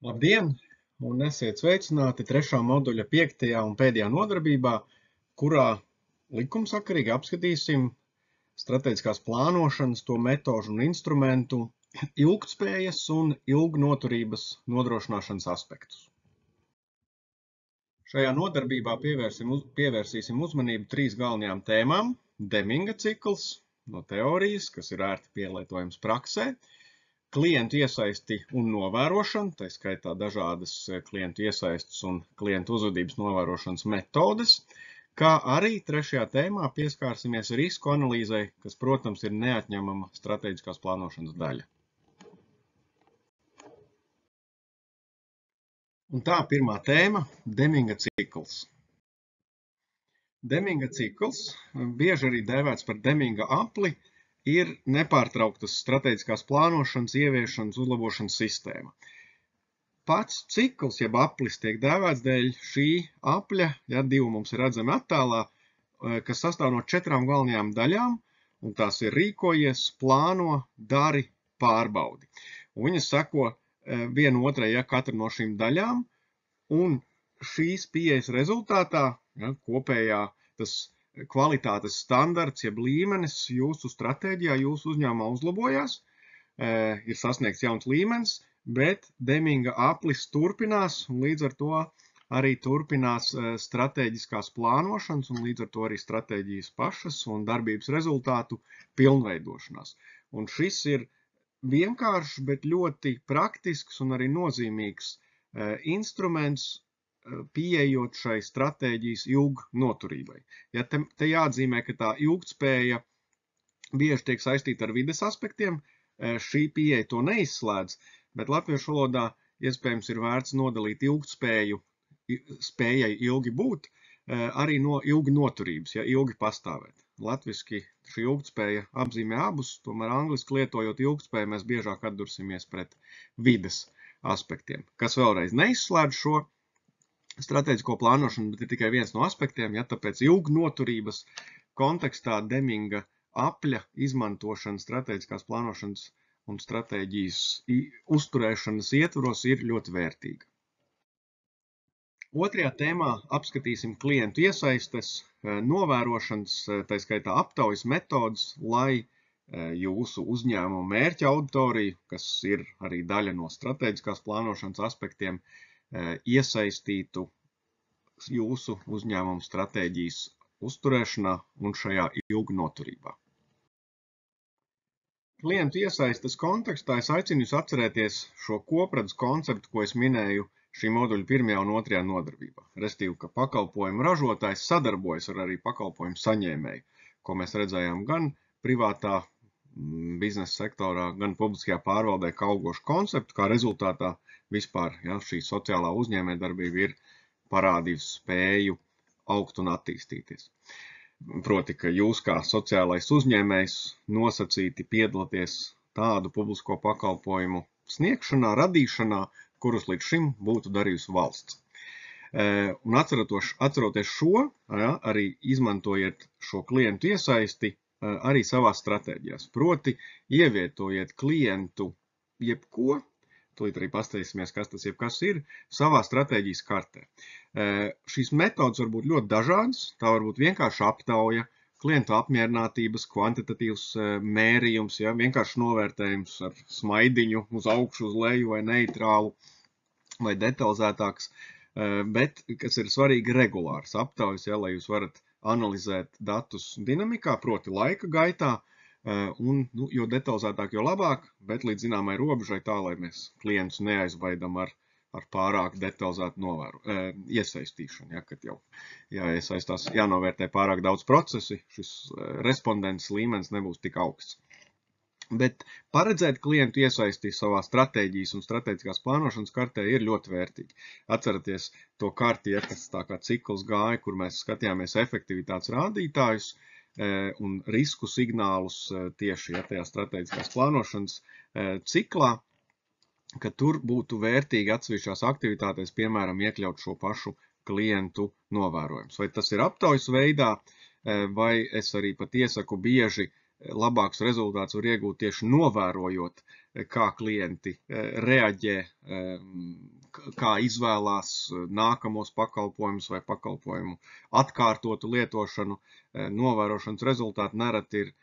Labdien, un esiet sveicināti 3. moduļa 5. un pēdējā nodarbībā, kurā likumsakarīgi apskatīsim strateģiskās plānošanas, to metožu un instrumentu, ilgtspējas un ilgnoturības nodrošināšanas aspektus. Šajā nodarbībā pievērsīsim uzmanību 3 galvenajām tēmām – Deminga cikls no teorijas, kas ir ērti pielietojams praksē, klientu iesaisti un novērošana, tā skaitā dažādas klientu iesaistes un klientu uzvedības novērošanas metodes, kā arī 3. tēmā pieskārsimies risku analīzei, kas, protams, ir neatņemama strateģiskās plānošanas daļa. Un tā pirmā tēma – Deminga cikls. Deminga cikls, bieži arī dēvēts par Deminga apli, ir nepārtrauktas strateģiskās plānošanas, ieviešanas, uzlabošanas sistēma. Pats cikls, jeb aplis, tiek dēvēts dēļ šī apļa, ja 2 mums ir redzami attēlā, kas sastāv no 4 galvenajām daļām, un tās ir rīkojies, plāno, dari, pārbaudi. Un viņas seko viena otrai, ja katra no šīm daļām, un šīs pieejas rezultātā, ja, kopējā tas kvalitātes standarts, jeb līmenis jūsu stratēģijā, jūsu uzņēmumā uzlabojās, ir sasniegts jauns līmenis, bet Deminga aplis turpinās, un līdz ar to arī turpinās stratēģiskās plānošanas, un līdz ar to arī stratēģijas pašas un darbības rezultātu pilnveidošanās. Un šis ir vienkāršs, bet ļoti praktisks un arī nozīmīgs instruments, pieejot šai stratēģijas ilgnoturībai. Ja te jāatzīmē, ka tā ilgtspēja bieži tiek saistīta ar vides aspektiem, šī pieeja to neizslēdz, bet latviešu valodā iespējams ir vērts nodalīt ilgtspēju, spējai ilgi būt, arī no ilgnoturības, ja ilgi pastāvēt. Latviski šī ilgtspēja apzīmē abus, tomēr angliski lietojot ilgtspēju, mēs biežāk atdursimies pret vides aspektiem, kas vēlreiz neizslēdz šo stratēģisko plānošanu, bet ir tikai viens no aspektiem, ja tāpēc ilgnoturības kontekstā Deminga apļa izmantošana stratēģiskās plānošanas un stratēģijas uzturēšanas ietvaros ir ļoti vērtīga. 2. tēmā apskatīsim klientu iesaistes, novērošanas, tā skaitā aptaujas metodas, lai jūsu uzņēmuma mērķa auditoriju, kas ir arī daļa no stratēģiskās plānošanas aspektiem, iesaistītu jūsu uzņēmuma stratēģijas uzturēšanā un šajā ilgnoturībā. Klientu iesaistes kontekstā es aicinu jūs atcerēties šo kopredzu konceptu, ko es minēju šī moduļa 1. un 2. nodarbībā. Restīvi, ka pakalpojumu ražotājs sadarbojas ar arī pakalpojumu saņēmēju, ko mēs redzējām gan privātā biznesa sektorā, gan publiskajā pārvaldē kā augošu konceptu, kā rezultātā vispār, ja, šī sociālā uzņēmējdarbība ir parādījusi spēju augt un attīstīties. Proti, ka jūs kā sociālais uzņēmējs nosacīti piedalāties tādu publisko pakalpojumu sniegšanā, radīšanā, kurus līdz šim būtu darījusi valsts. Un atceroties šo, ja, arī izmantojiet šo klientu iesaisti arī savās stratēģijās. Proti, ievietojiet klientu jebko, tūlīt arī paskatīsimies, kas tas jebkas ir, savā stratēģijas kartē. Šīs metodas var būt ļoti dažādas, tā var būt vienkārši aptauja, klientu apmierinātības, kvantitatīvs mērījums, ja, vienkārši novērtējums ar smaidiņu uz augšu, uz leju vai neitrālu vai detalizētāks, bet, kas ir svarīgi, regulārs aptaujas, ja, lai jūs varat analizēt datus dinamikā, proti laika gaitā, un, jo detalizētāk, jo labāk, bet līdz zināmai robežai tā, lai mēs klientus neaizbaidam ar pārāk detalizētu iesaistīšanu, ja, kad jau jāiesaistās, jānovērtē pārāk daudz procesi, šis respondents līmenis nebūs tik augsts. Bet paredzēt klientu iesaisti savā stratēģijas un stratēģiskās plānošanas kartē ir ļoti vērtīgi. Atceraties to karti, ja, kas tā kā cikls gāja, kur mēs skatījāmies efektivitātes rādītājus un risku signālus tieši, ja, tajā stratēģiskās plānošanas ciklā, ka tur būtu vērtīgi atsevišķās aktivitātēs, piemēram, iekļaut šo pašu klientu novērojumus. Vai tas ir aptaujas veidā, vai es arī pat iesaku bieži labāks rezultāts var iegūt tieši novērojot, kā klienti reaģē kā izvēlās nākamos pakalpojumus vai pakalpojumu atkārtotu lietošanu, novērošanas rezultāti nereti ir,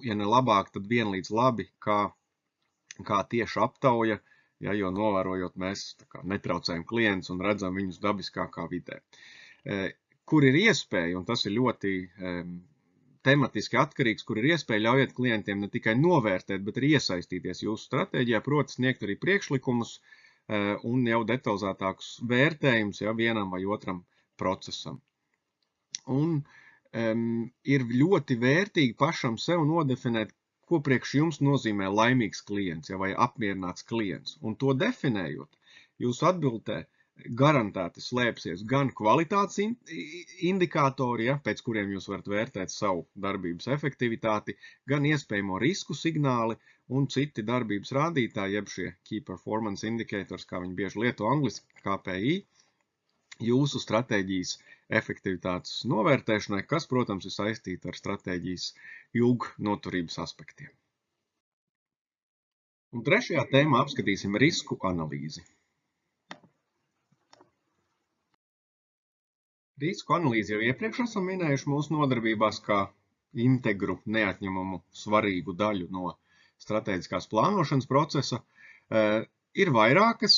ja ne labāk, tad vienlīdz labi, kā tieši aptauja, jo novērojot mēs netraucējam klientus un redzam viņus dabiskākā vidē. Kur ir iespēja, un tas ir ļoti tematiski atkarīgs, kur ir iespēja ļaujiet klientiem ne tikai novērtēt, bet arī iesaistīties jūsu stratēģijā, proti sniegt arī priekšlikumus un jau detalizētākus vērtējumus vienam vai otram procesam. Un ir ļoti vērtīgi pašam sev nodefinēt, ko priekš jums nozīmē laimīgs klients vai apmierināts klients. Un to definējot, jūsu atbildē garantēti slēpsies gan kvalitātes indikātori, pēc kuriem jūs varat vērtēt savu darbības efektivitāti, gan iespējamo risku signāli un citi darbības rādītāji, jeb šie Key Performance Indicators, kā viņi bieži lieto angliski, KPI, jūsu stratēģijas efektivitātes novērtēšanai, kas, protams, ir saistīta ar stratēģijas ilgnoturības aspektiem. Un trešajā tēmā apskatīsim risku analīzi. Risku analīzi jau iepriekš esam minējuši mūsu nodarbībās kā integru neatņemamu svarīgu daļu no stratēģiskās plānošanas procesa. Ir vairākas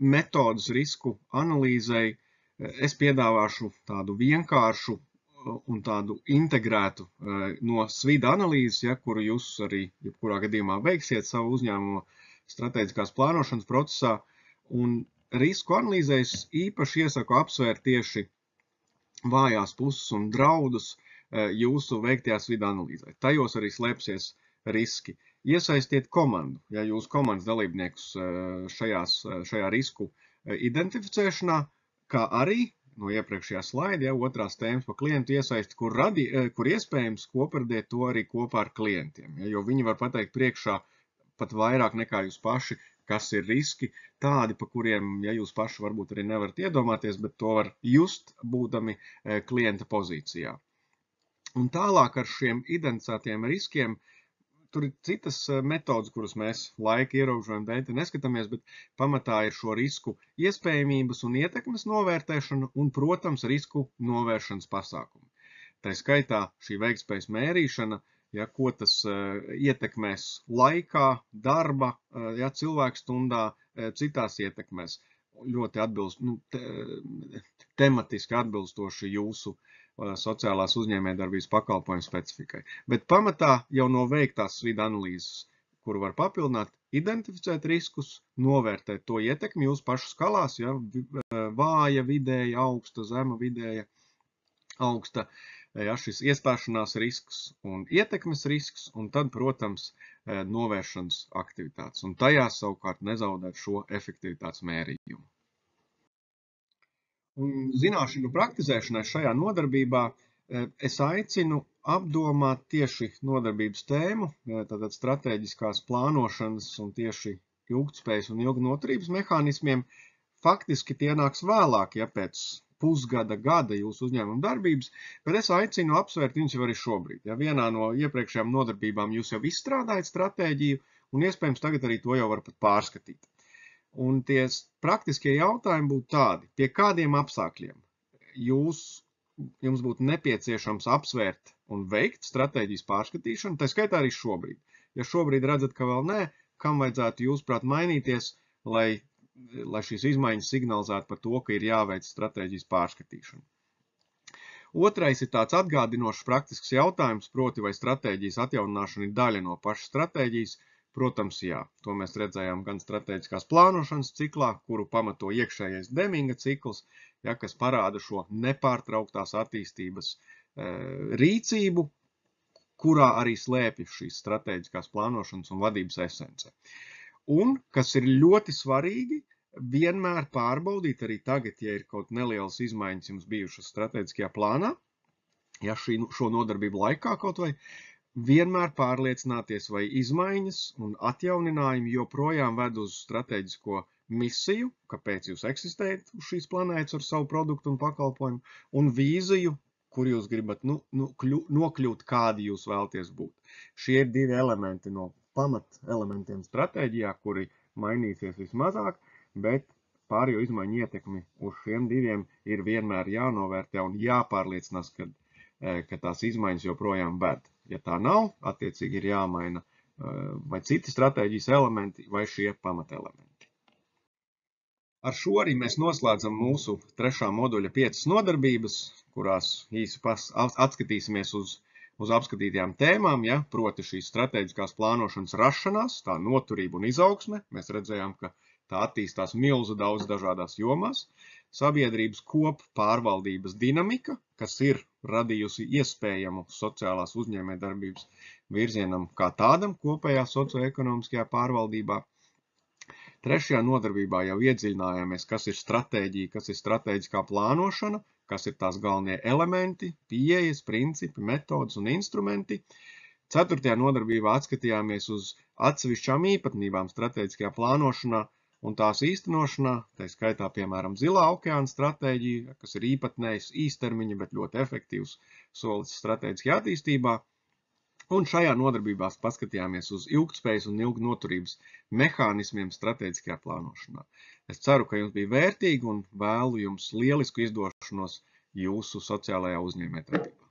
metodas risku analīzei. Es piedāvāšu tādu vienkāršu un tādu integrētu no svida analīzes, kuru jūs arī jebkurā gadījumā veiksiet savu uzņēmumu stratēģiskās plānošanas procesā. Un risku analīzēs īpaši iesaku apsvērt tieši vājās puses un draudus jūsu veiktajā svida analīzē. Tajos arī slēpsies riski. Iesaistīt komandu, jūsu komandas dalībniekus šajā risku identificēšanā, kā arī no iepriekšējā slaida, otrās tēmas par klientu iesaisti, kur iespējams kopardiet to arī kopā ar klientiem. Jo viņi var pateikt priekšā pat vairāk nekā jūs paši, kas ir riski, tādi, pa kuriem, jūs paši varbūt arī nevarat iedomāties, bet to var just, būdami klienta pozīcijā. Un tālāk ar šiem identificētiem riskiem, tur ir citas metodas, kuras mēs laika ierobežojumu dēļ neskatāmies, bet pamatā ir šo risku iespējamības un ietekmes novērtēšana un, protams, risku novēršanas pasākumi. Tā skaitā šī veiktspējas mērīšana, ko tas ietekmēs laikā, darba, cilvēku stundā, citās ietekmēs, ļoti tematiski atbilstoši jūsu sociālās uzņēmējdarbības pakalpojumu specifikai. Bet pamatā jau no veiktās svida analīzes, kuru var papildināt, identificēt riskus, novērtēt to ietekmi jūsu pašu skalās, vāja, vidēja, augsta, zema, vidēja, augsta, šis iestāšanās risks un ietekmes risks, un tad, protams, novēršanas aktivitātes. Un tajās savukārt nezaudēt šo efektivitātes mērījumu. Un zināšanu praktizēšanai šajā nodarbībā es aicinu apdomāt tieši nodarbības tēmu, tātad stratēģiskās plānošanas un tieši ilgtspējas un ilgnoturības mehānismiem. Faktiski tie nāks vēlāk, pēc pusgada, gada jūsu uzņēmuma darbības, bet es aicinu apsvērt viņus jau arī šobrīd. Vienā no iepriekšējām nodarbībām jūs jau izstrādājat stratēģiju, un iespējams tagad arī to jau var pat pārskatīt. Un tie praktiskie jautājumi būtu tādi, pie kādiem apstākļiem jums būtu nepieciešams apsvērt un veikt stratēģijas pārskatīšanu, tā skaitā arī šobrīd. Ja šobrīd redzat, ka vēl nē, kam vajadzētu jūsuprāt mainīties, lai šīs izmaiņas signalizētu par to, ka ir jāveic stratēģijas pārskatīšana. Otrais ir tāds atgādinošs praktisks jautājums, proti vai stratēģijas atjaunināšana ir daļa no pašas stratēģijas. Protams, jā. To mēs redzējām gan stratēģiskās plānošanas ciklā, kuru pamato iekšējais Deminga cikls, kas parāda šo nepārtrauktās attīstības rīcību, kurā arī slēpjas šīs stratēģiskās plānošanas un vadības esence. Un, kas ir ļoti svarīgi, vienmēr pārbaudīt arī tagad, ja ir kaut nelielas izmaiņas jums bijušas stratēģiskajā plānā, šo nodarbību laikā kaut vai, vienmēr pārliecināties, vai izmaiņas un atjauninājumi joprojām ved uz stratēģisko misiju, kāpēc jūs eksistējat uz šīs planētas ar savu produktu un pakalpojumu, un vīziju, kur jūs gribat nokļūt, kādi jūs vēlaties būt. Šie ir divi elementi no pamat elementiem stratēģijā, kuri mainīsies vismazāk, bet pārējo izmaiņu ietekmi uz šiem diviem ir vienmēr jānovērtē un jāpārliecinās, ka tās izmaiņas joprojām ved. Ja tā nav, attiecīgi ir jāmaina vai citi stratēģijas elementi vai šie pamatelementi. Ar šo arī mēs noslēdzam mūsu 3. moduļa 5 nodarbības, kurās īsi atskatīsimies uz apskatītajām tēmām, proti šīs stratēģiskās plānošanas rašanās, tā noturība un izaugsme. Mēs redzējām, ka tā attīstās milzu daudz dažādās jomās. Sabiedrības koppārvaldības dinamika, kas ir radījusi iespējamu sociālās uzņēmējdarbības virzienam kā tādam kopējā socioekonomiskajā pārvaldībā. 3. nodarbībā jau iedziļinājāmies, kas ir stratēģija, kas ir stratēģiskā plānošana, kas ir tās galvenie elementi, pieejas, principi, metodas un instrumenti. 4. nodarbībā atskatījāmies uz atsevišķām īpatnībām stratēģiskajā plānošanā un tās īstenošanā, tā skaitā, piemēram, Zilā okeāna stratēģija, kas ir īpatnējs īstermiņa, bet ļoti efektīvs solis stratēģiskajā attīstībā. Un šajā nodarbībā paskatījāmies uz ilgtspējas un ilgnoturības mehānismiem stratēģiskajā plānošanā. Es ceru, ka jums bija vērtīgi un vēlu jums lielisku izdošanos jūsu sociālajā uzņēmējdarbībā.